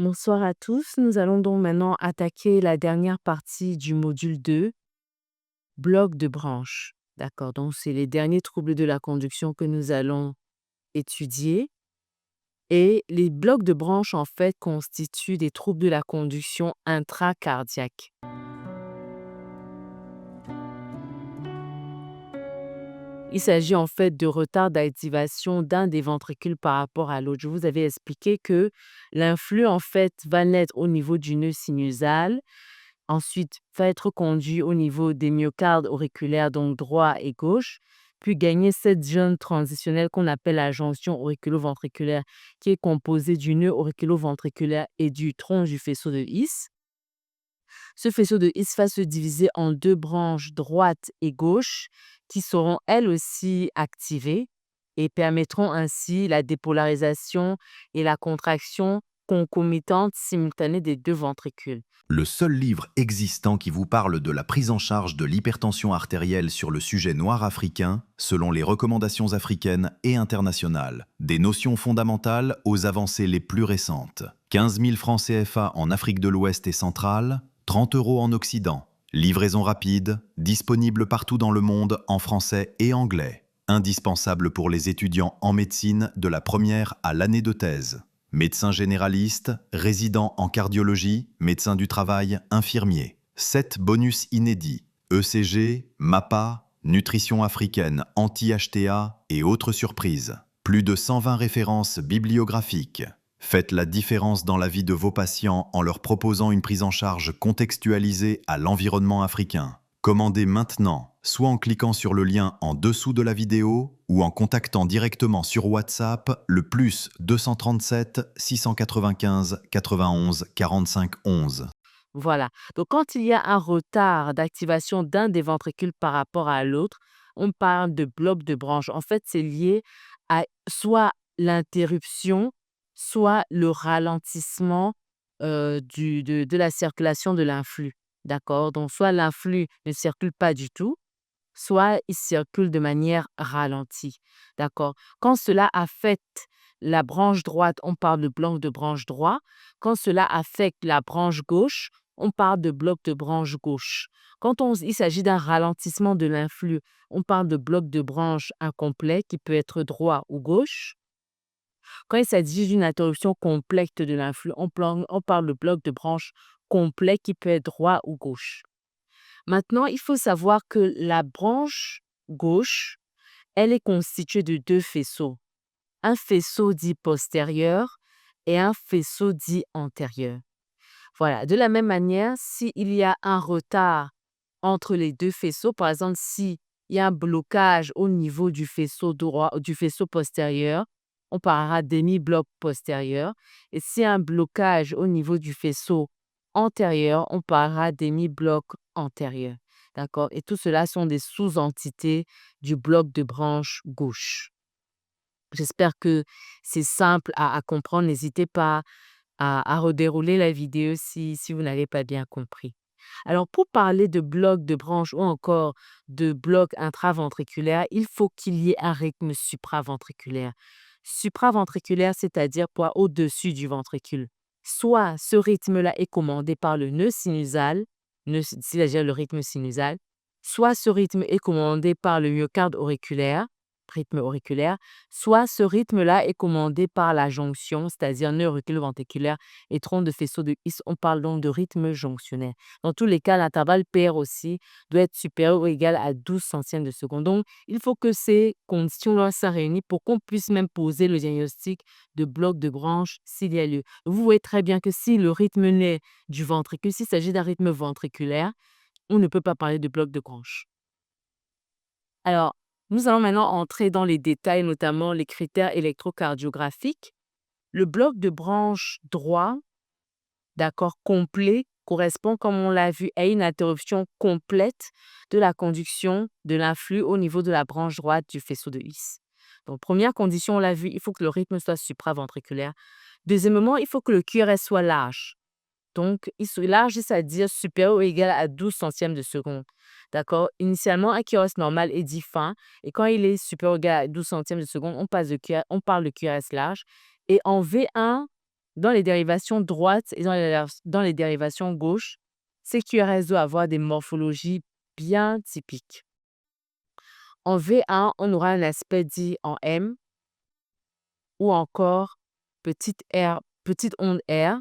Bonsoir à tous. Nous allons donc maintenant attaquer la dernière partie du module 2, bloc de branche. D'accord, donc c'est les derniers troubles de la conduction que nous allons étudier. Et les blocs de branche, en fait, constituent des troubles de la conduction intracardiaque. Il s'agit en fait de retard d'activation d'un des ventricules par rapport à l'autre. Je vous avais expliqué que l'influx, en fait, va naître au niveau du nœud sinusal. Ensuite, va être conduit au niveau des myocardes auriculaires, donc droit et gauche, puis gagner cette zone transitionnelle qu'on appelle la jonction auriculo-ventriculaire, qui est composée du nœud auriculo-ventriculaire et du tronc du faisceau de His. Ce faisceau de His va se diviser en deux branches droite et gauche, qui seront elles aussi activées et permettront ainsi la dépolarisation et la contraction concomitante simultanée des deux ventricules. Le seul livre existant qui vous parle de la prise en charge de l'hypertension artérielle sur le sujet noir africain, selon les recommandations africaines et internationales. Des notions fondamentales aux avancées les plus récentes. 15 000 francs CFA en Afrique de l'Ouest et centrale, 30 € en Occident. Livraison rapide, disponible partout dans le monde en français et anglais. Indispensable pour les étudiants en médecine de la première à l'année de thèse. Médecin généraliste, résident en cardiologie, médecin du travail, infirmier. 7 bonus inédits. ECG, MAPA, nutrition africaine anti-HTA et autres surprises. Plus de 120 références bibliographiques. Faites la différence dans la vie de vos patients en leur proposant une prise en charge contextualisée à l'environnement africain. Commandez maintenant, soit en cliquant sur le lien en dessous de la vidéo ou en contactant directement sur WhatsApp le plus 237 695 91 45 11. Voilà. Donc, quand il y a un retard d'activation d'un des ventricules par rapport à l'autre, on parle de bloc de branche. En fait, c'est lié à soit l'interruption, soit le ralentissement de la circulation de l'influx. D'accord? Donc, soit l'influx ne circule pas du tout, soit il circule de manière ralentie. D'accord? Quand cela affecte la branche droite, on parle de bloc de branche droit. Quand cela affecte la branche gauche, on parle de bloc de branche gauche. Il s'agit d'un ralentissement de l'influx, on parle de bloc de branche incomplet qui peut être droit ou gauche. Quand il s'agit d'une interruption complète de l'influx, on parle de bloc de branche complet qui peut être droit ou gauche. Maintenant, il faut savoir que la branche gauche, elle est constituée de deux faisceaux. Un faisceau dit postérieur et un faisceau dit antérieur. Voilà. De la même manière, s'il y a un retard entre les deux faisceaux, par exemple, s'il y a un blocage au niveau du faisceau droit, du faisceau postérieur, on parlera demi-bloc postérieur. Et s'il y a un blocage au niveau du faisceau antérieur, on parlera demi-bloc antérieur. D'accord? Et tout cela sont des sous-entités du bloc de branche gauche. J'espère que c'est simple à comprendre. N'hésitez pas à redérouler la vidéo si vous n'avez pas bien compris. Alors, pour parler de bloc de branche ou encore de bloc intraventriculaire, il faut qu'il y ait un rythme supraventriculaire. Supraventriculaire, c'est-à-dire pas au-dessus du ventricule. Soit ce rythme-là est commandé par le nœud sinusal, c'est-à-dire le rythme sinusal, soit ce rythme est commandé par le myocarde auriculaire, rythme auriculaire, soit ce rythme-là est commandé par la jonction, c'est-à-dire nœud auriculo-ventriculaire et tronc de faisceau de His. On parle donc de rythme jonctionnaire. Dans tous les cas, l'intervalle PR aussi doit être supérieur ou égal à 12 centièmes de seconde. Donc, il faut que ces conditions-là soient réunies pour qu'on puisse même poser le diagnostic de bloc de branche s'il y a lieu. Vous voyez très bien que si le rythme naît du ventricule, s'il s'agit d'un rythme ventriculaire, on ne peut pas parler de bloc de branche. Alors, nous allons maintenant entrer dans les détails, notamment les critères électrocardiographiques. Le bloc de branche droit, d'accord, complet, correspond, comme on l'a vu, à une interruption complète de la conduction de l'influx au niveau de la branche droite du faisceau de His. Donc, première condition, on l'a vu, il faut que le rythme soit supraventriculaire. Deuxièmement, il faut que le QRS soit large. Donc, large, c'est-à-dire supérieur ou égal à 12 centièmes de seconde. D'accord? Initialement, un QRS normal est dit fin. Et quand il est supérieur ou égal à 12 centièmes de seconde, on parle de QRS large. Et en V1, dans les dérivations droites et dans les dérivations gauches, ces QRS doivent avoir des morphologies bien typiques. En V1, on aura un aspect dit en M ou encore petite onde R,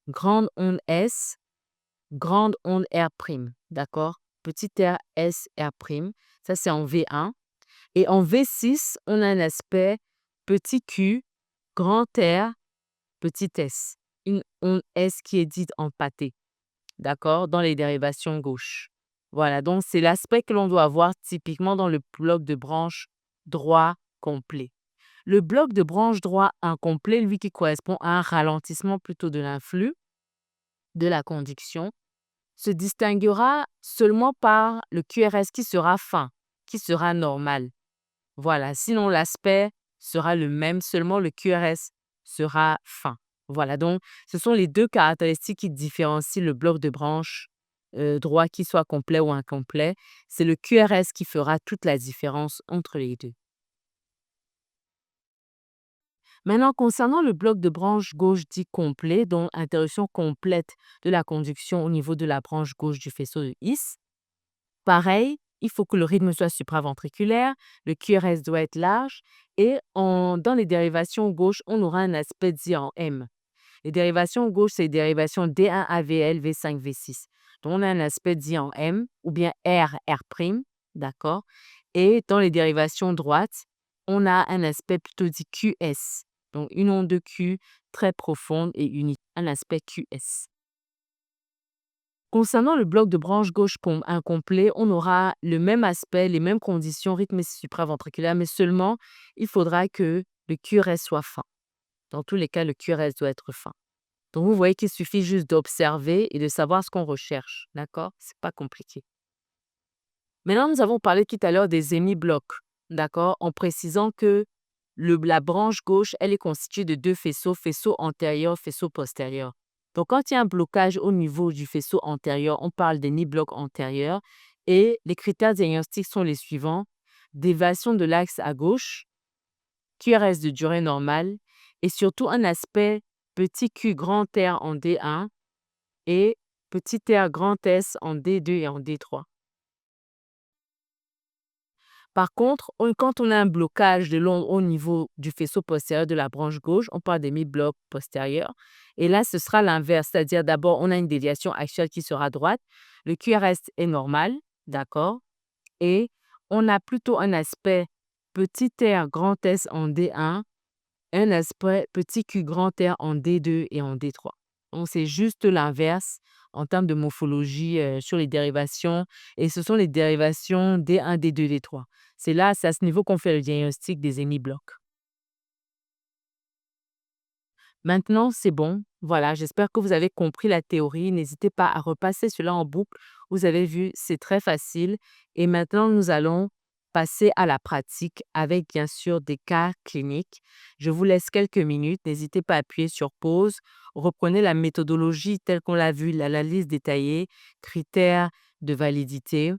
grande onde S, grande onde R', d'accord? Petit r, S, R', ça c'est en V1. Et en V6, on a un aspect petit q, grand R, petit s. Une onde S qui est dite en pâté, d'accord? Dans les dérivations gauches. Voilà, donc c'est l'aspect que l'on doit avoir typiquement dans le bloc de branche droit complet. Le bloc de branche droit incomplet, lui qui correspond à un ralentissement plutôt de l'influx de la conduction, se distinguera seulement par le QRS qui sera fin, qui sera normal. Voilà, sinon l'aspect sera le même, seulement le QRS sera fin. Voilà, donc ce sont les deux caractéristiques qui différencient le bloc de branche droit qui soit complet ou incomplet. C'est le QRS qui fera toute la différence entre les deux. Maintenant, concernant le bloc de branche gauche dit complet, dont interruption complète de la conduction au niveau de la branche gauche du faisceau de His, pareil, il faut que le rythme soit supraventriculaire, le QRS doit être large et dans les dérivations gauches, on aura un aspect dit en M. Les dérivations gauches, c'est les dérivations D1 AVL, V5, V6. Donc, on a un aspect dit en M ou bien R, R', d'accord? Et dans les dérivations droites, on a un aspect plutôt dit QS. Donc, une onde de Q très profonde et unique, un aspect QS. Concernant le bloc de branche gauche incomplet, on aura le même aspect, les mêmes conditions, rythme supraventriculaire, mais seulement, il faudra que le QRS soit fin. Dans tous les cas, le QRS doit être fin. Donc, vous voyez qu'il suffit juste d'observer et de savoir ce qu'on recherche, d'accord? C'est pas compliqué. Maintenant, nous avons parlé tout à l'heure des hémiblocs, d'accord? En précisant que la branche gauche, elle est constituée de deux faisceaux, faisceau antérieur, faisceau postérieur. Donc, quand il y a un blocage au niveau du faisceau antérieur, on parle d'hémibloc antérieur et les critères diagnostiques sont les suivants. Déviation de l'axe à gauche, QRS de durée normale et surtout un aspect petit q grand R en D1 et petit r grand S en D2 et en D3. Par contre, quand on a un blocage de l'onde au niveau du faisceau postérieur de la branche gauche, on parle d'hémibloc postérieur. Et là, ce sera l'inverse, c'est-à-dire d'abord, on a une déviation axiale qui sera droite. Le QRS est normal, d'accord? Et on a plutôt un aspect petit r grand S en D1, un aspect petit q grand R en D2 et en D3. Donc, c'est juste l'inverse en termes de morphologie sur les dérivations. Et ce sont les dérivations D1, D2, D3. C'est à ce niveau qu'on fait le diagnostic des hémiblocs. Maintenant, c'est bon. Voilà, j'espère que vous avez compris la théorie. N'hésitez pas à repasser cela en boucle. Vous avez vu, c'est très facile. Et maintenant, nous allons passer à la pratique avec bien sûr des cas cliniques. Je vous laisse quelques minutes. N'hésitez pas à appuyer sur pause. Reprenez la méthodologie telle qu'on l'a vue, l'analyse détaillée, critères de validité,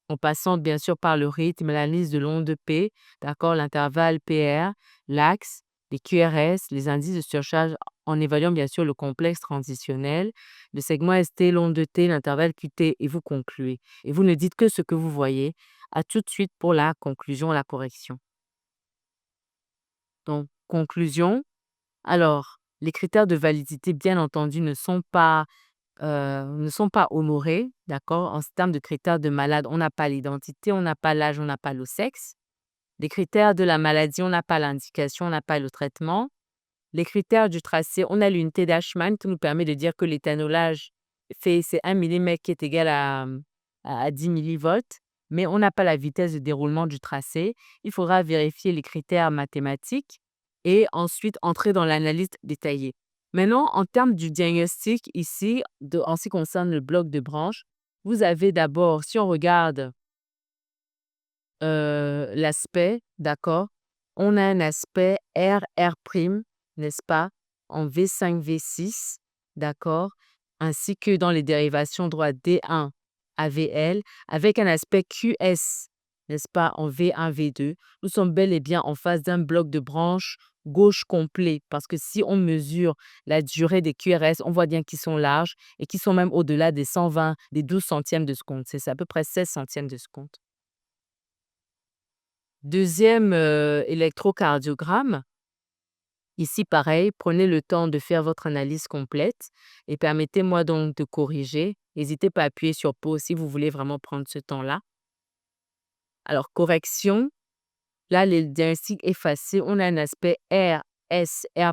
en passant bien sûr par le rythme, l'analyse de l'onde P, d'accord, l'intervalle PR, l'axe, les QRS, les indices de surcharge en évaluant bien sûr le complexe transitionnel, le segment ST, l'onde de T, l'intervalle QT et vous concluez. Et vous ne dites que ce que vous voyez. À tout de suite pour la conclusion, la correction. Donc, conclusion. Alors, les critères de validité, bien entendu, ne sont pas honorés, d'accord? En termes de critères de malade, on n'a pas l'identité, on n'a pas l'âge, on n'a pas le sexe. Les critères de la maladie, on n'a pas l'indication, on n'a pas le traitement. Les critères du tracé, on a l'unité d'Ashman qui nous permet de dire que l'éthanolage c'est 1 mm qui est égal à 10 millivolts, mais on n'a pas la vitesse de déroulement du tracé. Il faudra vérifier les critères mathématiques et ensuite entrer dans l'analyse détaillée. Maintenant, en termes du diagnostic ici, en ce qui concerne le bloc de branche, vous avez d'abord, si on regarde l'aspect, d'accord, on a un aspect R', n'est-ce pas, en V5, V6, d'accord, ainsi que dans les dérivations droite D1 AVL, avec un aspect QS, n'est-ce pas, en V1, V2. Nous sommes bel et bien en face d'un bloc de branche gauche complet, parce que si on mesure la durée des QRS, on voit bien qu'ils sont larges et qu'ils sont même au-delà des 120, des 12 centièmes de seconde. C'est à peu près 16 centièmes de seconde. Deuxième électrocardiogramme. Ici, pareil, prenez le temps de faire votre analyse complète et permettez-moi donc de corriger. N'hésitez pas à appuyer sur pause si vous voulez vraiment prendre ce temps-là. Alors, correction. Là, le diagnostic effacé, on a un aspect R, S, R'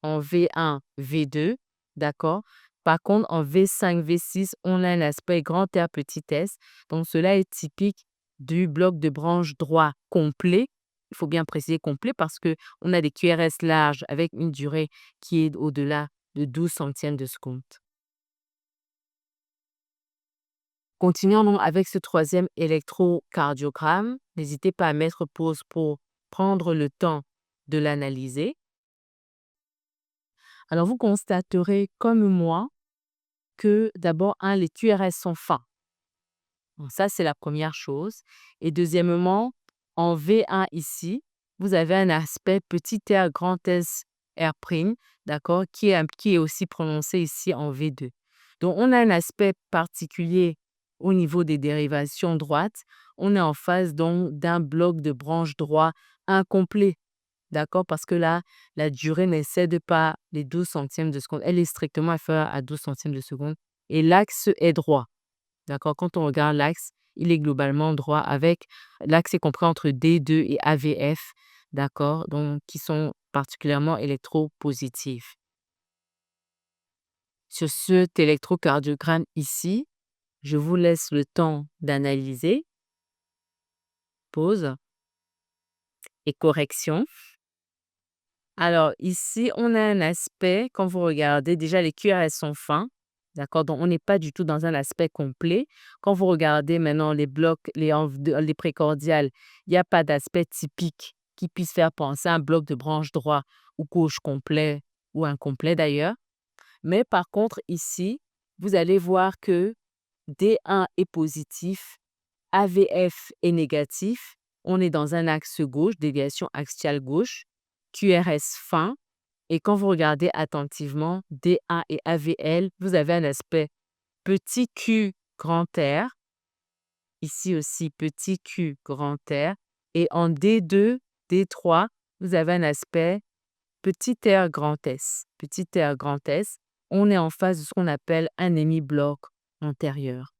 en V1, V2, d'accord? Par contre, en V5, V6, on a un aspect grand R, petit s. Donc, cela est typique du bloc de branche droit complet. Il faut bien préciser complet parce qu'on a des QRS larges avec une durée qui est au-delà de 12 centièmes de seconde. Continuons donc avec ce troisième électrocardiogramme. N'hésitez pas à mettre pause pour prendre le temps de l'analyser. Alors, vous constaterez comme moi que d'abord, les QRS sont fins. Donc ça, c'est la première chose. Et deuxièmement, en V1 ici, vous avez un aspect petit r, grand S, R', d'accord, qui est aussi prononcé ici en V2. Donc, on a un aspect particulier au niveau des dérivations droites. On est en face donc d'un bloc de branche droit incomplet, d'accord, parce que là, la durée n'excède pas les 12 centièmes de seconde. Elle est strictement inférieure à 12 centièmes de seconde. Et l'axe est droit. D'accord? Quand on regarde l'axe, il est globalement droit avec l'axe est compris entre D2 et AVF, d'accord? Donc, qui sont particulièrement électropositifs. Sur cet électrocardiogramme ici, je vous laisse le temps d'analyser. Pause et correction. Alors ici, on a un aspect, quand vous regardez, déjà les QRS sont fins, d'accord? Donc on n'est pas du tout dans un aspect complet. Quand vous regardez maintenant les blocs, les précordiales, il n'y a pas d'aspect typique qui puisse faire penser à un bloc de branche droit ou gauche complet ou incomplet d'ailleurs. Mais par contre ici, vous allez voir que D1 est positif, AVF est négatif, on est dans un axe gauche, déviation axiale gauche, QRS fin, et quand vous regardez attentivement D1 et AVL, vous avez un aspect petit q grand R, ici aussi petit q grand R, et en D2, D3, vous avez un aspect petit r grand S. Petit r grand S, on est en face de ce qu'on appelle un hémibloc antérieur.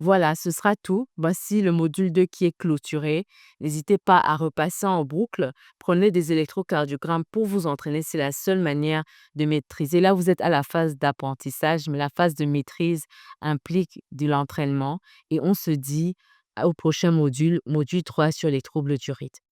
Voilà, ce sera tout. Voici le module 2 qui est clôturé. N'hésitez pas à repasser en boucle. Prenez des électrocardiogrammes pour vous entraîner. C'est la seule manière de maîtriser. Là, vous êtes à la phase d'apprentissage, mais la phase de maîtrise implique de l'entraînement. Et on se dit au prochain module, module 3 sur les troubles du rythme.